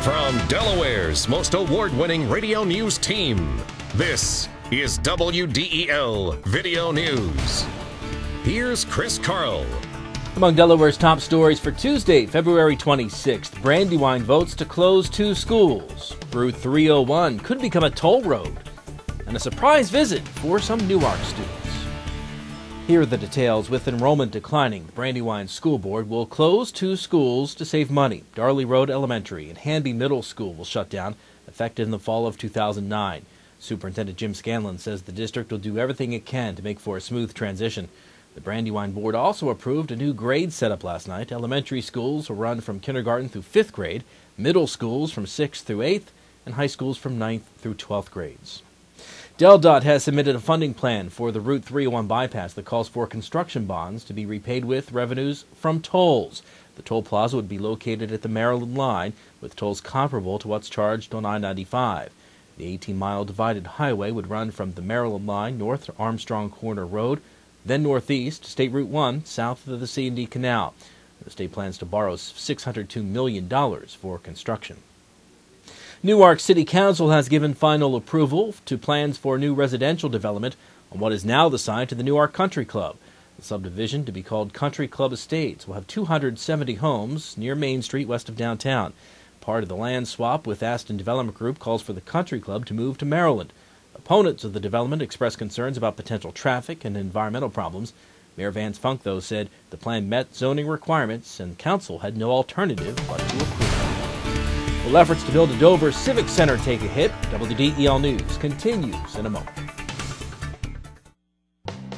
From Delaware's most award-winning radio news team, this is WDEL Video News. Here's Chris Carl. Among Delaware's top stories for Tuesday, February 26th, Brandywine votes to close 2 schools. Route 301 could become a toll road. And a surprise visit for some Newark students. Here are the details. With enrollment declining, the Brandywine School Board will close 2 schools to save money. Darley Road Elementary and Hanby Middle School will shut down, effective in the fall of 2009. Superintendent Jim Scanlon says the district will do everything it can to make for a smooth transition. The Brandywine Board also approved a new grade setup last night. Elementary schools will run from kindergarten through 5th grade, middle schools from 6th through 8th, and high schools from 9th through 12th grades. DelDOT has submitted a funding plan for the Route 301 bypass that calls for construction bonds to be repaid with revenues from tolls. The toll plaza would be located at the Maryland line, with tolls comparable to what's charged on I-95. The 18-mile divided highway would run from the Maryland line north to Armstrong Corner Road, then northeast to State Route 1 south of the C&D Canal. The state plans to borrow $602 million for construction. Newark City Council has given final approval to plans for new residential development on what is now the site of the Newark Country Club. The subdivision, to be called Country Club Estates, will have 270 homes near Main Street west of downtown. Part of the land swap with Aston Development Group calls for the Country Club to move to Maryland. Opponents of the development expressed concerns about potential traffic and environmental problems. Mayor Vance Funk, though, said the plan met zoning requirements and council had no alternative but to approve. Well, efforts to build a Dover Civic Center take a hit. WDEL News continues in a moment.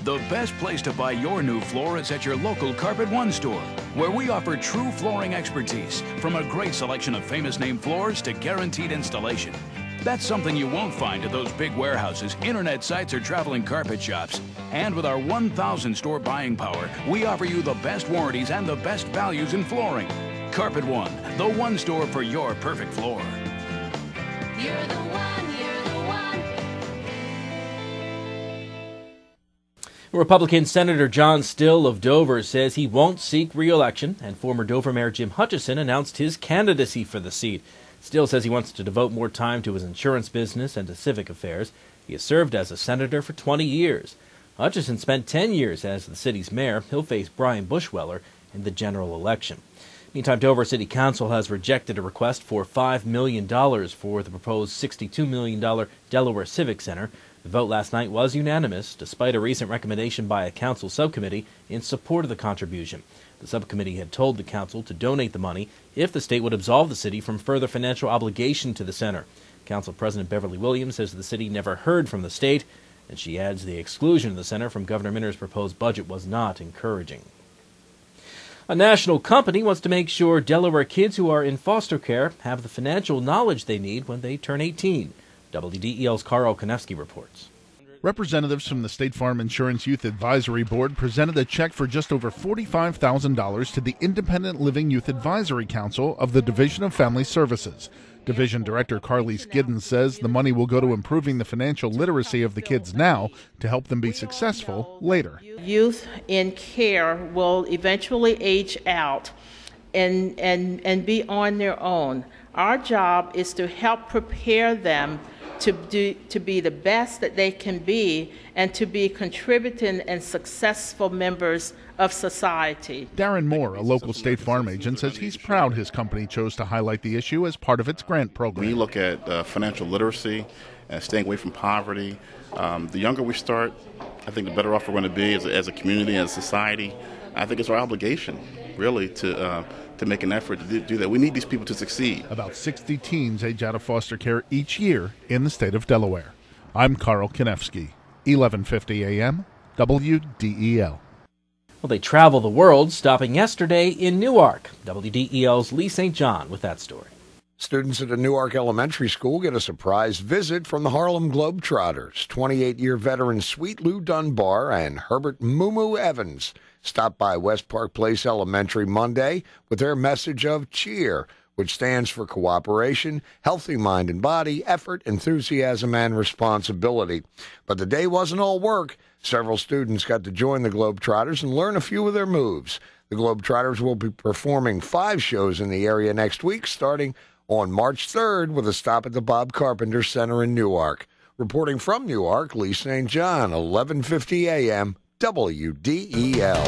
The best place to buy your new floor is at your local Carpet One store, where we offer true flooring expertise, from a great selection of famous name floors to guaranteed installation. That's something you won't find at those big warehouses, internet sites, or traveling carpet shops. And with our 1,000 store buying power, we offer you the best warranties and the best values in flooring. Carpet One, the one store for your perfect floor. You're the one, you're the one. Republican Senator John Still of Dover says he won't seek re-election, and former Dover Mayor Jim Hutchison announced his candidacy for the seat. Still says he wants to devote more time to his insurance business and to civic affairs. He has served as a senator for 20 years. Hutchison spent 10 years as the city's mayor. He'll face Brian Bushweller in the general election. Meantime, Dover City Council has rejected a request for $5 million for the proposed $62 million Delaware Civic Center. The vote last night was unanimous, despite a recent recommendation by a council subcommittee in support of the contribution. The subcommittee had told the council to donate the money if the state would absolve the city from further financial obligation to the center. Council President Beverly Williams says the city never heard from the state, and she adds the exclusion of the center from Governor Minner's proposed budget was not encouraging. A national company wants to make sure Delaware kids who are in foster care have the financial knowledge they need when they turn 18. WDEL's Carl Konevsky reports. Representatives from the State Farm Insurance Youth Advisory Board presented a check for just over $45,000 to the Independent Living Youth Advisory Council of the Division of Family Services. Division Director Carlise Giddens says the money will go to improving the financial literacy of the kids now to help them be successful later. Youth in care will eventually age out and be on their own. Our job is to help prepare them to be the best that they can be and to be contributing and successful members of society. Darren Moore, a local State Farm agent, says he's proud his company chose to highlight the issue as part of its grant program. When you look at financial literacy and staying away from poverty, the younger we start, I think the better off we're going to be as a community, as a society. I think it's our obligation, really, to make an effort to do that. We need these people to succeed. About 60 teens age out of foster care each year in the state of Delaware. I'm Carl Konevsky, 1150 AM, WDEL. Well, they travel the world, stopping yesterday in Newark. WDEL's Lee St. John with that story. Students at a Newark elementary school get a surprise visit from the Harlem Globetrotters. 28-year veteran Sweet Lou Dunbar and Herbert Moo Evans stopped by West Park Place Elementary Monday with their message of cheer, which stands for cooperation, healthy mind and body, effort, enthusiasm, and responsibility. But the day wasn't all work. Several students got to join the Globetrotters and learn a few of their moves. The Globetrotters will be performing 5 shows in the area next week, starting on March 3rd with a stop at the Bob Carpenter Center in Newark. Reporting from Newark, Lee St. John, 11:50 a.m., WDEL.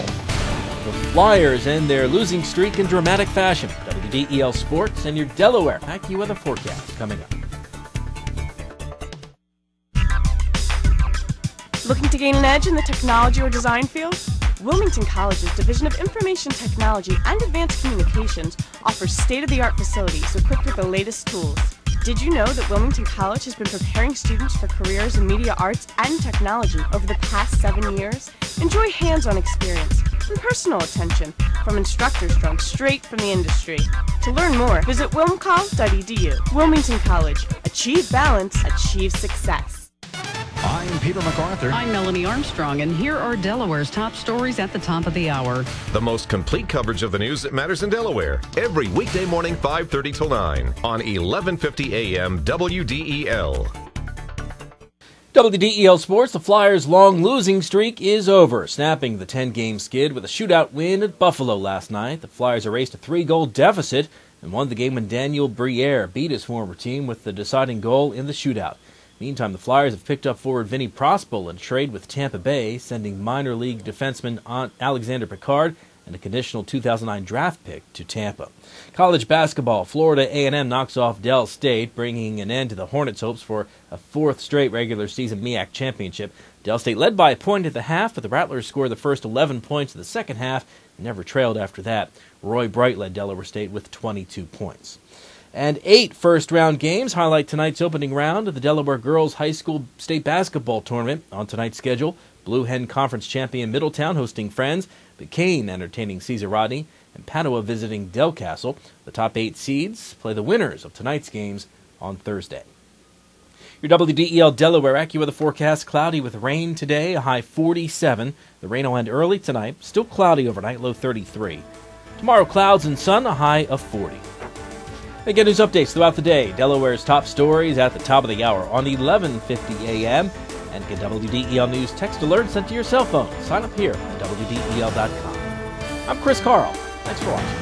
The Flyers end their losing streak in dramatic fashion. WDEL Sports and your Delaware AccuWeather forecast coming up. Looking to gain an edge in the technology or design field? Wilmington College's Division of Information Technology and Advanced Communications offers state-of-the-art facilities equipped with the latest tools. Did you know that Wilmington College has been preparing students for careers in media arts and technology over the past 7 years? Enjoy hands-on experience and personal attention from instructors drawn straight from the industry. To learn more, visit wilmcoll.edu. Wilmington College. Achieve balance, achieve success. I'm Peter MacArthur. I'm Melanie Armstrong, and here are Delaware's top stories at the top of the hour. The most complete coverage of the news that matters in Delaware. Every weekday morning, 5:30 till 9 on 11:50 a.m. WDEL. WDEL Sports, the Flyers' long losing streak is over, snapping the 10-game skid with a shootout win at Buffalo last night. The Flyers erased a 3-goal deficit and won the game when Daniel Briere beat his former team with the deciding goal in the shootout. Meantime, the Flyers have picked up forward Vinny Prospal in trade with Tampa Bay, sending minor league defenseman Alexander Picard and a conditional 2009 draft pick to Tampa. College basketball, Florida A&M knocks off Del State, bringing an end to the Hornets' hopes for a fourth straight regular season MEAC championship. Del State led by a point at the half, but the Rattlers scored the first 11 points of the second half and never trailed after that. Roy Bright led Delaware State with 22 points. And 8 first-round games highlight tonight's opening round of the Delaware Girls High School State Basketball Tournament. On tonight's schedule, Blue Hen Conference champion Middletown hosting Friends, McCain entertaining Caesar Rodney, and Padua visiting Del Castle. The top 8 seeds play the winners of tonight's games on Thursday. Your WDEL Delaware AccuWeather forecast: cloudy with rain today, a high 47. The rain will end early tonight, still cloudy overnight, low 33. Tomorrow, clouds and sun, a high of 40. And get news updates throughout the day. Delaware's top stories at the top of the hour on 11:50 a.m. And get WDEL News text alerts sent to your cell phone. Sign up here at WDEL.com. I'm Chris Carl. Thanks for watching.